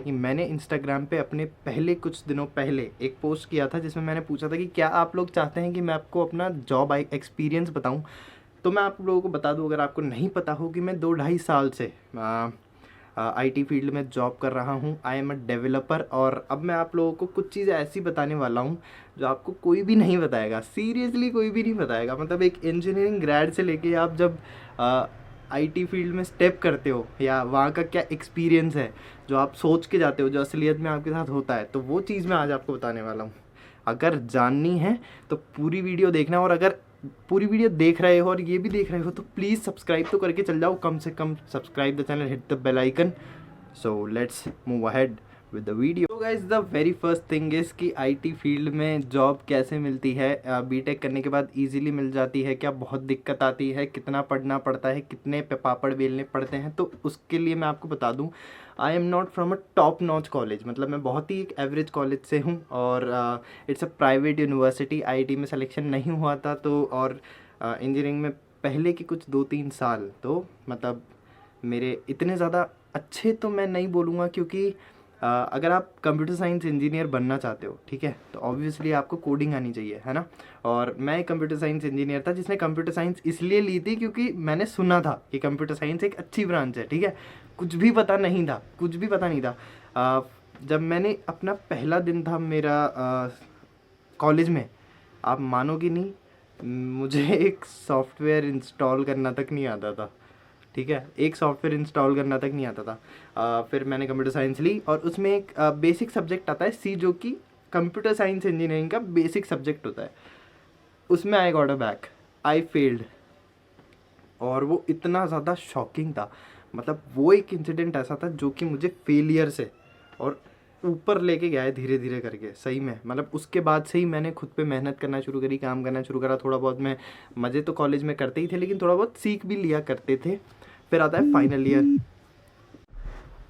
कि मैंने इंस्टाग्राम पे अपने पहले कुछ दिनों पहले एक पोस्ट किया था जिसमें मैंने पूछा था कि क्या आप लोग चाहते हैं कि मैं आपको अपना जॉब एक्सपीरियंस बताऊं। तो मैं आप लोगों को बता दूं, अगर आपको नहीं पता हो, कि मैं 2-2.5 साल से आईटी फील्ड में जॉब कर रहा हूं। I am a developer. और अब मैं आप लोगों को कुछ चीज़ें ऐसी बताने वाला हूं जो आपको कोई भी नहीं बताएगा, सीरियसली कोई भी नहीं बताएगा। मतलब एक इंजीनियरिंग ग्रेड से लेके आप जब आईटी फील्ड में स्टेप करते हो, या वहाँ का क्या एक्सपीरियंस है जो आप सोच के जाते हो, जो असलियत में आपके साथ होता है, तो वो चीज़ मैं आज आपको बताने वाला हूँ। अगर जाननी है तो पूरी वीडियो देखना, और अगर पूरी वीडियो देख रहे हो और ये भी देख रहे हो तो प्लीज़ सब्सक्राइब तो करके चल जाओ, कम से कम subscribe the channel, hit the bell icon. So let's move ahead with the video. तो guys, the very first thing is कि आईटी फील्ड में जॉब कैसे मिलती है। बीटेक करने के बाद इजीली मिल जाती है क्या, बहुत दिक्कत आती है, कितना पढ़ना पड़ता है, कितने पापड़ बेलने पड़ते हैं, तो उसके लिए मैं आपको बता दूं, I am not from a top notch college. मतलब मैं बहुत ही एक एवरेज कॉलेज से हूँ, और it's a private university. IT में सिलेक्शन नहीं हुआ था, तो और इंजीनियरिंग में पहले के कुछ 2-3 साल तो मतलब मेरे इतने ज़्यादा अच्छे तो मैं नहीं बोलूँगा, क्योंकि अगर आप कंप्यूटर साइंस इंजीनियर बनना चाहते हो, ठीक है, तो ऑब्वियसली आपको कोडिंग आनी चाहिए, है ना। और मैं एक कंप्यूटर साइंस इंजीनियर था जिसने कंप्यूटर साइंस इसलिए ली थी क्योंकि मैंने सुना था कि कंप्यूटर साइंस एक अच्छी ब्रांच है, ठीक है। कुछ भी पता नहीं था, कुछ भी पता नहीं था। जब मैंने अपना पहला दिन था मेरा कॉलेज में, आप मानोगे नहीं, मुझे एक सॉफ्टवेयर इंस्टॉल करना तक नहीं आता था, ठीक है। एक सॉफ्टवेयर इंस्टॉल करना तक नहीं आता था। फिर मैंने कंप्यूटर साइंस ली, और उसमें एक बेसिक सब्जेक्ट आता है सी, जो कि कंप्यूटर साइंस इंजीनियरिंग का बेसिक सब्जेक्ट होता है। उसमें I got a back, I failed. और वो इतना ज़्यादा शॉकिंग था, मतलब वो एक इंसिडेंट ऐसा था जो कि मुझे फेलियर से और ऊपर लेके गया है धीरे धीरे करके, सही में। मतलब उसके बाद से ही मैंने खुद पे मेहनत करना शुरू करी, काम करना शुरू करा। थोड़ा बहुत मैं मज़े तो कॉलेज में करते ही थे, लेकिन थोड़ा बहुत सीख भी लिया करते थे। फिर आता है फाइनल ईयर।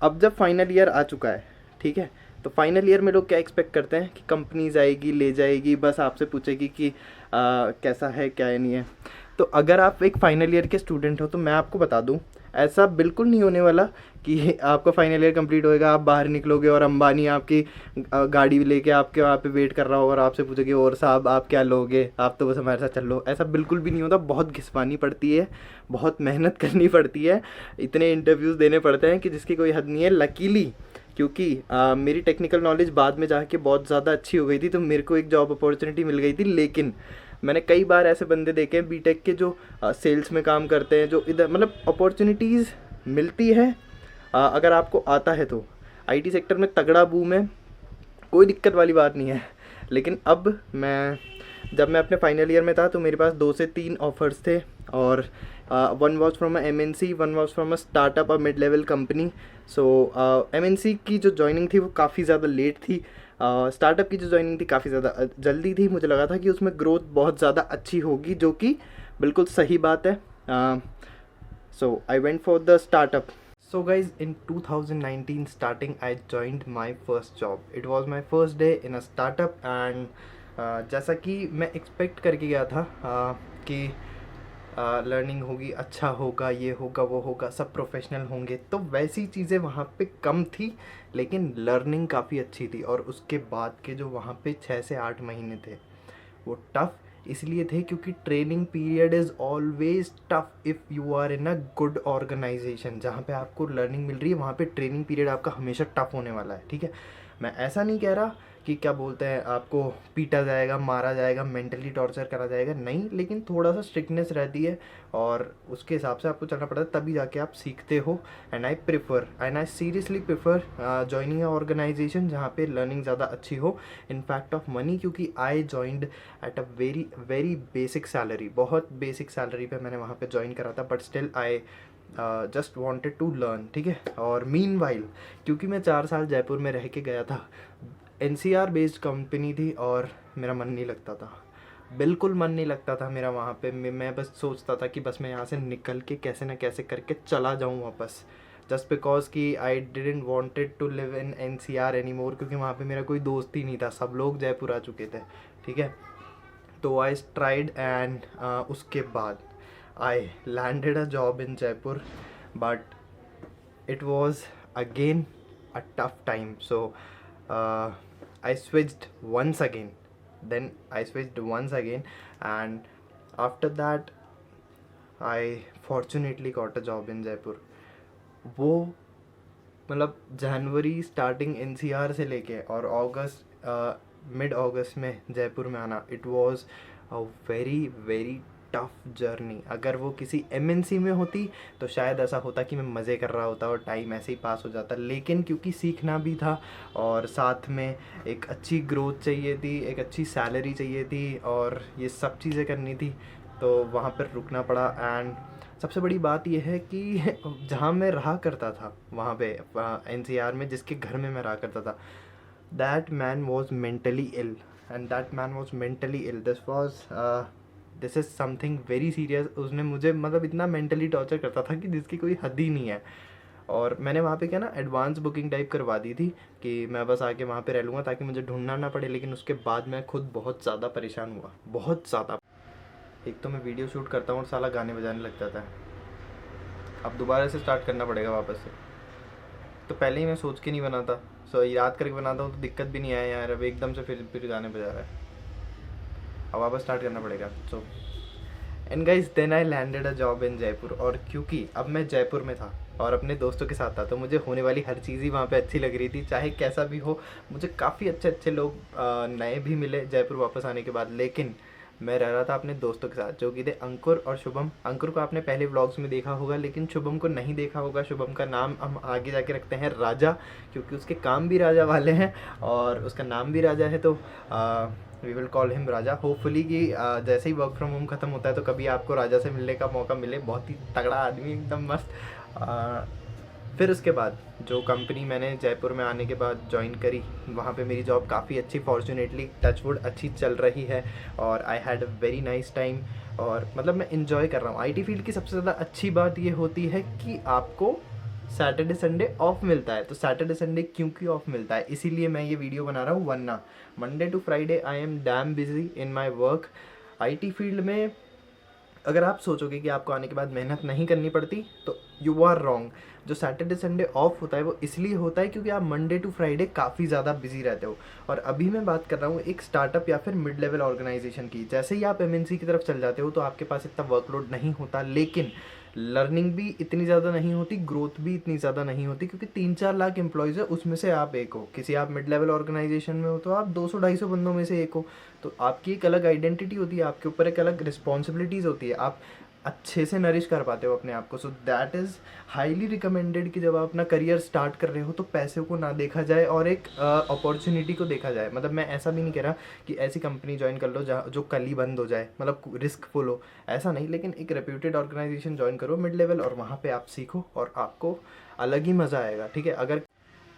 अब जब फाइनल ईयर आ चुका है, ठीक है, तो फाइनल ईयर में लोग क्या एक्सपेक्ट करते हैं कि कंपनीज आएगी, ले जाएगी, बस आपसे पूछेगी कि कैसा है, क्या है, नहीं है। तो अगर आप एक फाइनल ईयर के स्टूडेंट हो तो मैं आपको बता दूं, ऐसा बिल्कुल नहीं होने वाला कि आपका फाइनल ईयर कंप्लीट होएगा, आप बाहर निकलोगे और अंबानी आपकी गाड़ी लेके आपके वहाँ पे वेट कर रहा होगा और आपसे पूछेगी, और साहब आप क्या लोगे, आप तो बस हमारे साथ चल लो। ऐसा बिल्कुल भी नहीं होता। बहुत घिसपानी पड़ती है, बहुत मेहनत करनी पड़ती है, इतने इंटरव्यूज़ देने पड़ते हैं कि जिसकी कोई हद नहीं है। लकीली, क्योंकि मेरी टेक्निकल नॉलेज बाद में जाके बहुत ज़्यादा अच्छी हो गई थी, तो मेरे को एक जॉब अपॉर्चुनिटी मिल गई थी। लेकिन मैंने कई बार ऐसे बंदे देखे हैं बीटेक के जो सेल्स में काम करते हैं, जो इधर मतलब अपॉर्चुनिटीज़ मिलती है अगर आपको आता है तो। आईटी सेक्टर में तगड़ा बूम है, कोई दिक्कत वाली बात नहीं है। लेकिन अब जब मैं अपने फाइनल ईयर में था तो मेरे पास 2 से 3 ऑफर्स थे, और one was from a MNC, one was from a startup, a mid level company. So MNC की जो जॉइनिंग थी वो काफ़ी ज़्यादा लेट थी, स्टार्टअप की जो जॉइनिंग थी काफ़ी ज़्यादा जल्दी थी। मुझे लगा था कि उसमें ग्रोथ बहुत ज़्यादा अच्छी होगी, जो कि बिल्कुल सही बात है। So I went for the startup. So guys, in 2019 starting, I joined my first job. It was my first day in a startup, and जैसा कि मैं एक्सपेक्ट करके गया था कि लर्निंग होगी, अच्छा होगा, ये होगा, वो होगा, सब प्रोफेशनल होंगे, तो वैसी चीज़ें वहाँ पे कम थी, लेकिन लर्निंग काफ़ी अच्छी थी। और उसके बाद के जो वहाँ पे 6 से 8 महीने थे वो टफ़ इसलिए थे क्योंकि training period is always tough if you are in a good organisation. जहाँ पे आपको लर्निंग मिल रही है वहाँ पे ट्रेनिंग पीरियड आपका हमेशा टफ होने वाला है, ठीक है। मैं ऐसा नहीं कह रहा कि क्या बोलते हैं आपको पीटा जाएगा, मारा जाएगा, मेंटली टॉर्चर करा जाएगा, नहीं, लेकिन थोड़ा सा स्ट्रिक्टनेस रहती है और उसके हिसाब से आपको चलना पड़ता है, तभी जाके आप सीखते हो। And I seriously prefer joining a organisation जहाँ पे लर्निंग ज़्यादा अच्छी हो इन फैक्ट ऑफ मनी, क्योंकि I joined at a very very basic salary, बहुत बेसिक सैलरी पे मैंने वहाँ पे ज्वाइन करा था, but still I just wanted to learn, ठीक है। और मीन वाइल, क्योंकि मैं 4 साल जयपुर में रह के गया था, एनसीआर बेस्ड कंपनी थी, और मेरा मन नहीं लगता था, बिल्कुल मन नहीं लगता था मेरा वहाँ पे। मैं बस सोचता था कि बस मैं यहाँ से निकल के कैसे ना कैसे करके चला जाऊँ वापस, जस्ट बिकॉज कि I didn't wanted to live in NCR any more, क्योंकि वहाँ पे मेरा कोई दोस्त ही नहीं था, सब लोग जयपुर आ चुके थे, ठीक है। तो आई ट्राइड, एंड उसके बाद आई landed a job in Jaipur, but it was again a a tough time. So I switched once again. Then I switched once again, and after that I fortunately got a job in Jaipur. वो मतलब जनवरी starting NCR से लेके और अगस्त mid अगस्त में जयपुर में आना, it was a very very tough journey. अगर वो किसी एमएनसी में होती तो शायद ऐसा होता कि मैं मज़े कर रहा होता और टाइम ऐसे ही पास हो जाता, लेकिन क्योंकि सीखना भी था और साथ में एक अच्छी ग्रोथ चाहिए थी, एक अच्छी सैलरी चाहिए थी और ये सब चीज़ें करनी थी, तो वहाँ पर रुकना पड़ा. एंड सबसे बड़ी बात यह है कि जहाँ मैं रहा करता था वहाँ पे एनसीआर में, जिसके घर में मैं रहा करता था, that man was mentally ill. And that man was mentally ill. This is something very serious. उसने मुझे मतलब इतना मेंटली टॉर्चर करता था कि जिसकी कोई हद ही नहीं है. और मैंने वहाँ पे क्या ना एडवांस बुकिंग टाइप करवा दी थी कि मैं बस आके वहाँ पे रह लूँगा ताकि मुझे ढूंढना ना पड़े. लेकिन उसके बाद मैं खुद बहुत ज़्यादा परेशान हुआ, बहुत ज़्यादा. एक तो मैं वीडियो शूट करता हूँ और साला गाने बजाने लग जाता है. अब दोबारा से स्टार्ट करना पड़ेगा वापस से. तो पहले ही मैं सोच के नहीं बनाता, याद करके बनाता हूँ तो दिक्कत भी नहीं आया यार. अब एकदम से फिर गाने बजा रहा है. अब वापस स्टार्ट करना पड़ेगा. So and guys, then I landed a job in Jaipur. और क्योंकि अब मैं जयपुर में था और अपने दोस्तों के साथ था, तो मुझे होने वाली हर चीज़ ही वहाँ पे अच्छी लग रही थी. चाहे कैसा भी हो, मुझे काफ़ी अच्छे अच्छे लोग नए भी मिले जयपुर वापस आने के बाद. लेकिन मैं रह रहा था अपने दोस्तों के साथ, जो कि थे अंकुर और शुभम. अंकुर को आपने पहले व्लॉग्स में देखा होगा, लेकिन शुभम को नहीं देखा होगा. शुभम का नाम हम आगे जाके रखते हैं राजा, क्योंकि उसके काम भी राजा वाले हैं और उसका नाम भी राजा है. तो we will call him Raja. Hopefully कि जैसे ही वर्क फ्रॉम होम ख़त्म होता है तो कभी आपको राजा से मिलने का मौका मिले. बहुत ही तगड़ा आदमी, एकदम मस्त. फिर उसके बाद जो कंपनी मैंने जयपुर में आने के बाद ज्वाइन करी, वहाँ पे मेरी जॉब काफ़ी अच्छी, फॉर्चुनेटली टचवुड अच्छी चल रही है और I had a very nice time. और मतलब मैं इन्जॉय कर रहा हूँ. आईटी फील्ड की सबसे ज़्यादा अच्छी बात ये होती है कि आपको सैटरडे संडे ऑफ मिलता है. तो सैटरडे संडे क्योंकि ऑफ मिलता है, इसीलिए मैं ये वीडियो बना रहा हूँ. वरना Monday to Friday I am damn busy in my work. IT field में अगर आप सोचोगे कि आपको आने के बाद मेहनत नहीं करनी पड़ती, तो यू आर रॉन्ग. जो सैटरडे संडे ऑफ होता है वो इसलिए होता है क्योंकि आप मंडे टू फ्राइडे काफ़ी ज़्यादा बिजी रहते हो. और अभी मैं बात कर रहा हूँ एक स्टार्टअप या फिर मिड लेवल ऑर्गेनाइजेशन की. जैसे ही आप एमएनसी की तरफ चल जाते हो तो आपके पास इतना वर्कलोड नहीं होता, लेकिन लर्निंग भी इतनी ज़्यादा नहीं होती, ग्रोथ भी इतनी ज़्यादा नहीं होती, क्योंकि 3-4 लाख एम्प्लॉयज़ है, उसमें से आप एक हो. किसी आप मिड लेवल ऑर्गेनाइजेशन में हो तो आप 200-250 बंदों में से एक हो. तो आपकी एक अलग आइडेंटिटी होती है, आपके ऊपर एक अलग रिस्पॉन्सिबिलिटीज़ होती है, आप अच्छे से नरिश कर पाते हो अपने आप को. So that is highly recommended कि जब आप अपना करियर स्टार्ट कर रहे हो तो पैसे को ना देखा जाए और एक अपॉर्चुनिटी को देखा जाए. मतलब मैं ऐसा भी नहीं कह रहा कि ऐसी कंपनी ज्वाइन कर लो जहाँ जो कल ही बंद हो जाए, मतलब रिस्कफुल हो, ऐसा नहीं. लेकिन एक रेप्यूटेड ऑर्गेनाइजेशन ज्वाइन करो मिड लेवल, और वहाँ पे आप सीखो और आपको अलग ही मज़ा आएगा. ठीक है.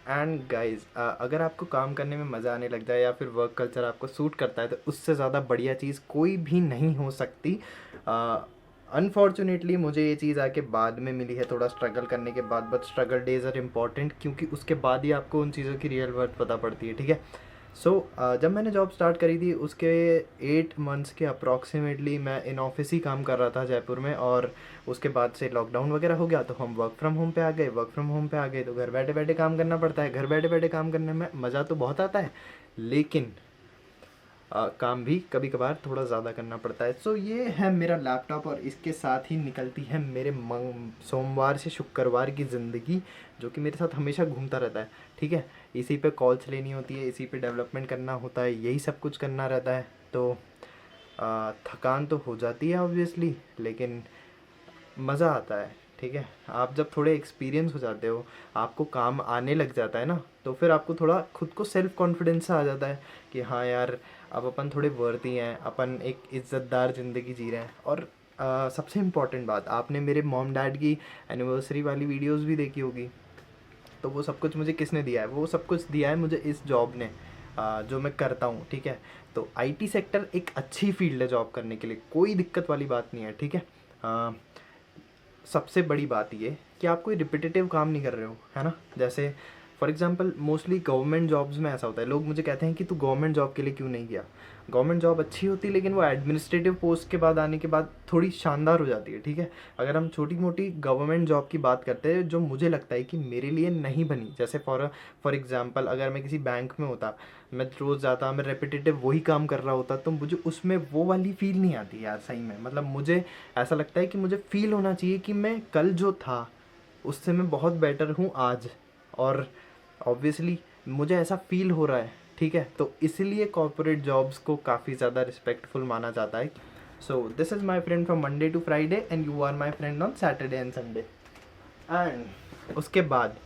एंड गाइज, अगर आपको काम करने में मज़ा आने लग जाए या फिर वर्क कल्चर आपको सूट करता है, तो उससे ज़्यादा बढ़िया चीज़ कोई भी नहीं हो सकती. अनफॉर्चुनेटली मुझे ये चीज़ आके बाद में मिली है, थोड़ा स्ट्रगल करने के बाद. But struggle days are important, क्योंकि उसके बाद ही आपको उन चीज़ों की रियल वर्थ पता पड़ती है. ठीक है. सो जब मैंने जॉब स्टार्ट करी थी उसके 8 मंथ्स के अप्रॉक्सीमेटली मैं इन ऑफिस ही काम कर रहा था जयपुर में. और उसके बाद से लॉकडाउन वगैरह हो गया तो हम वर्क फ्रॉम होम पे आ गए. तो घर बैठे बैठे काम करना पड़ता है. घर बैठे बैठे काम करने में मज़ा तो बहुत आता है, लेकिन काम भी कभी कभार थोड़ा ज़्यादा करना पड़ता है. सो ये है मेरा लैपटॉप और इसके साथ ही निकलती है मेरे सोमवार से शुक्रवार की ज़िंदगी, जो कि मेरे साथ हमेशा घूमता रहता है. ठीक है. इसी पे कॉल्स लेनी होती है, इसी पे डेवलपमेंट करना होता है, यही सब कुछ करना रहता है. तो थकान तो हो जाती है ऑब्वियसली, लेकिन मज़ा आता है. ठीक है. आप जब थोड़े एक्सपीरियंस हो जाते हो, आपको काम आने लग जाता है ना, तो फिर आपको थोड़ा खुद को सेल्फ कॉन्फिडेंस सा आ जाता है कि हाँ यार, अब अपन थोड़े वर्दी हैं, अपन एक इज़्ज़तदार ज़िंदगी जी रहे हैं. और सबसे इम्पॉर्टेंट बात, आपने मेरे मॉम डैड की एनिवर्सरी वाली वीडियोस भी देखी होगी. तो वो सब कुछ मुझे किसने दिया है? वो सब कुछ दिया है मुझे इस जॉब ने, जो मैं करता हूँ. ठीक है. तो आईटी सेक्टर एक अच्छी फील्ड है जॉब करने के लिए, कोई दिक्कत वाली बात नहीं है. ठीक है. सबसे बड़ी बात ये कि आप कोई रिपीटेटिव काम नहीं कर रहे हो, है ना. जैसे for example mostly government jobs में ऐसा होता है, लोग मुझे कहते हैं कि तू गवर्नमेंट जॉब के लिए क्यों नहीं गया। गवर्नमेंट जॉब अच्छी होती है लेकिन वो एडमिनिस्ट्रेटिव पोस्ट के बाद आने के बाद थोड़ी शानदार हो जाती है, ठीक है। अगर हम छोटी मोटी गवर्नमेंट जॉब की बात करते हैं जो मुझे लगता है कि मेरे लिए नहीं बनी, जैसे फॉर एग्जांपल अगर मैं किसी बैंक में होता, मैं रोज़ जाता, मैं रेपिटेटिव वही काम कर रहा होता, तो मुझे उसमें वो वाली फील नहीं आती यार सही में। मतलब मुझे ऐसा लगता है कि मुझे फील होना चाहिए कि मैं कल जो था उससे मैं बहुत बेटर हूँ आज, और ऑब्वियसली मुझे ऐसा फील हो रहा है, ठीक है। तो इसलिए कॉर्पोरेट जॉब्स को काफ़ी ज़्यादा रिस्पेक्टफुल माना जाता है। So this is my friend from Monday to Friday and you are my friend on Saturday and Sunday. And उसके बाद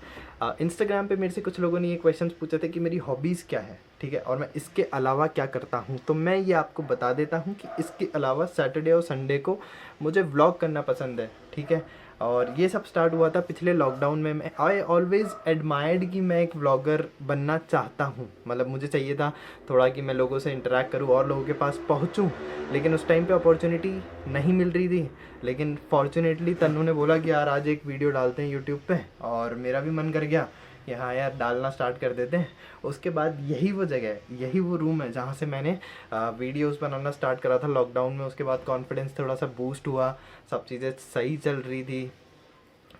इंस्टाग्राम पे मेरे से कुछ लोगों ने ये क्वेश्चंस पूछे थे कि मेरी हॉबीज़ क्या है, ठीक है, और मैं इसके अलावा क्या करता हूँ। तो मैं ये आपको बता देता हूँ कि इसके अलावा सैटरडे और संडे को मुझे व्लॉग करना पसंद है, ठीक है। और ये सब स्टार्ट हुआ था पिछले लॉकडाउन में। मैं आई ऑलवेज़ एडमायर्ड कि मैं एक व्लॉगर बनना चाहता हूँ, मतलब मुझे चाहिए था थोड़ा कि मैं लोगों से इंटरेक्ट करूँ और लोगों के पास पहुँचूँ, लेकिन उस टाइम पे अपॉर्चुनिटी नहीं मिल रही थी। लेकिन फॉर्चुनेटली तन्नू ने बोला कि यार आज एक वीडियो डालते हैं यूट्यूब पे, और मेरा भी मन कर गया कि हाँ यार डालना स्टार्ट कर देते हैं। उसके बाद यही वो जगह है, यही वो रूम है जहाँ से मैंने वीडियोस बनाना स्टार्ट करा था लॉकडाउन में। उसके बाद कॉन्फिडेंस थोड़ा सा बूस्ट हुआ, सब चीज़ें सही चल रही थी,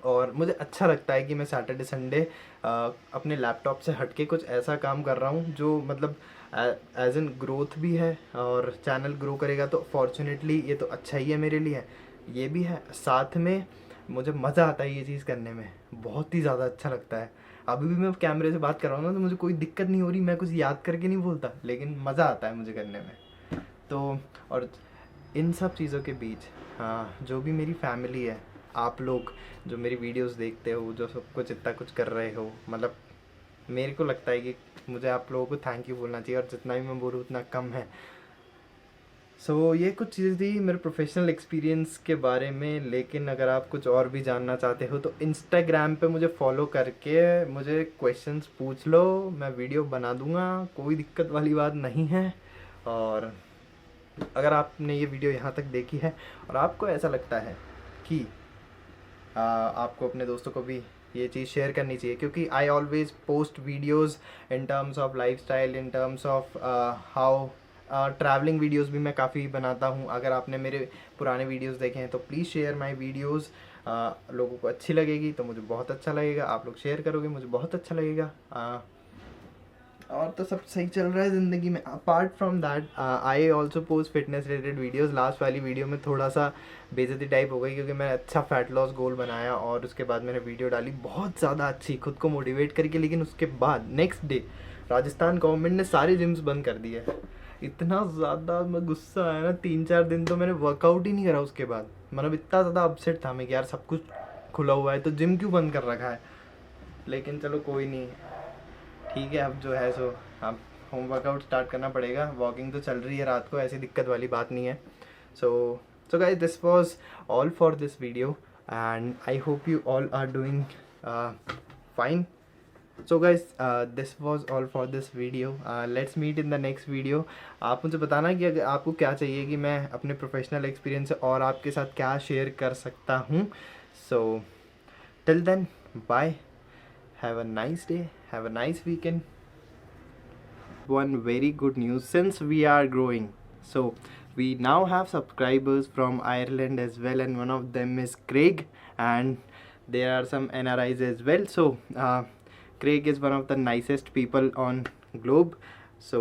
और मुझे अच्छा लगता है कि मैं सैटरडे संडे अपने लैपटॉप से हटके कुछ ऐसा काम कर रहा हूँ जो मतलब एज एन ग्रोथ भी है और चैनल ग्रो करेगा। तो फॉर्चुनेटली ये तो अच्छा ही है मेरे लिए, ये भी है, साथ में मुझे मज़ा आता है ये चीज़ करने में, बहुत ही ज़्यादा अच्छा लगता है। अभी भी मैं कैमरे से बात कर रहा हूँ ना तो मुझे कोई दिक्कत नहीं हो रही, मैं कुछ याद करके नहीं बोलता, लेकिन मज़ा आता है मुझे करने में। तो और इन सब चीज़ों के बीच जो भी मेरी फैमिली है, आप लोग जो मेरी वीडियोस देखते हो, जो सब कुछ इतना कुछ कर रहे हो, मतलब मेरे को लगता है कि मुझे आप लोगों को थैंक यू बोलना चाहिए, और जितना भी मैं बोलूँ उतना कम है। सो ये कुछ चीज़ें थी मेरे प्रोफेशनल एक्सपीरियंस के बारे में। लेकिन अगर आप कुछ और भी जानना चाहते हो तो इंस्टाग्राम पे मुझे फॉलो करके मुझे क्वेश्चंस पूछ लो, मैं वीडियो बना दूंगा, कोई दिक्कत वाली बात नहीं है। और अगर आपने ये वीडियो यहाँ तक देखी है और आपको ऐसा लगता है कि आपको अपने दोस्तों को भी ये चीज़ शेयर करनी चाहिए, क्योंकि I always post videos in terms of lifestyle, in terms of how travelling videos भी मैं काफ़ी बनाता हूँ। अगर आपने मेरे पुराने वीडियोस देखे हैं तो प्लीज़ शेयर माय वीडियोस। लोगों को अच्छी लगेगी तो मुझे बहुत अच्छा लगेगा, आप लोग शेयर करोगे मुझे बहुत अच्छा लगेगा। और तो सब सही चल रहा है ज़िंदगी में। Apart from that I also post fitness related videos. Last वाली वीडियो में थोड़ा सा बेइज्जती टाइप हो गई क्योंकि मैंने अच्छा फैट लॉस गोल बनाया और उसके बाद मैंने वीडियो डाली बहुत ज़्यादा अच्छी, खुद को मोटिवेट करके। लेकिन उसके बाद नेक्स्ट डे राजस्थान गवर्नमेंट ने सारे जिम्स बंद कर दिए। इतना ज़्यादा मैं गुस्सा आया ना, 3-4 दिन तो मैंने वर्कआउट ही नहीं करा उसके बाद। मतलब इतना ज़्यादा अपसेट था मैं कि यार सब कुछ खुला हुआ है तो जिम क्यों बंद कर रखा है। लेकिन चलो कोई नहीं, ठीक है, अब जो है सो अब होम वर्कआउट स्टार्ट करना पड़ेगा। वॉकिंग तो चल रही है रात को, ऐसी दिक्कत वाली बात नहीं है। So guys, this was all for this video and I hope you all are doing fine. So guys, this was all for this video. Let's meet in the next video. आप मुझे बताना कि अगर आपको क्या चाहिए कि मैं अपने प्रोफेशनल एक्सपीरियंस से और आपके साथ क्या शेयर कर सकता हूँ। So till then, bye, have a nice day, have a nice weekend. One very good news, since we are growing, so we now have subscribers from Ireland as well, and one of them is Craig, and there are some NRIs as well. So Craig is one of the nicest people on globe. So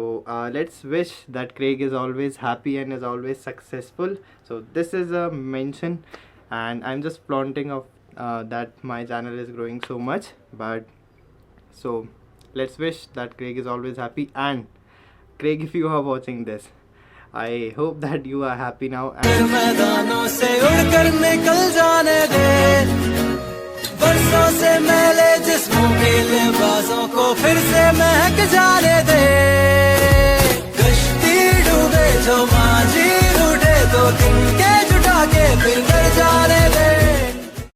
let's wish that Craig is always happy and is always successful. So this is a mention, and I'm just flaunting of that my channel is growing so much. But so let's wish that Craig is always happy. And Craig, if you are watching this, I hope that you are happy now. मैदानों से उड़कर निकल जाने दे, बरसों से मैले जिस्मों के लिबासों को फिर से महक जाने दे। कश्ती डूबे जो माझी रूठे, तो दिन के जुटा के फिर घर जा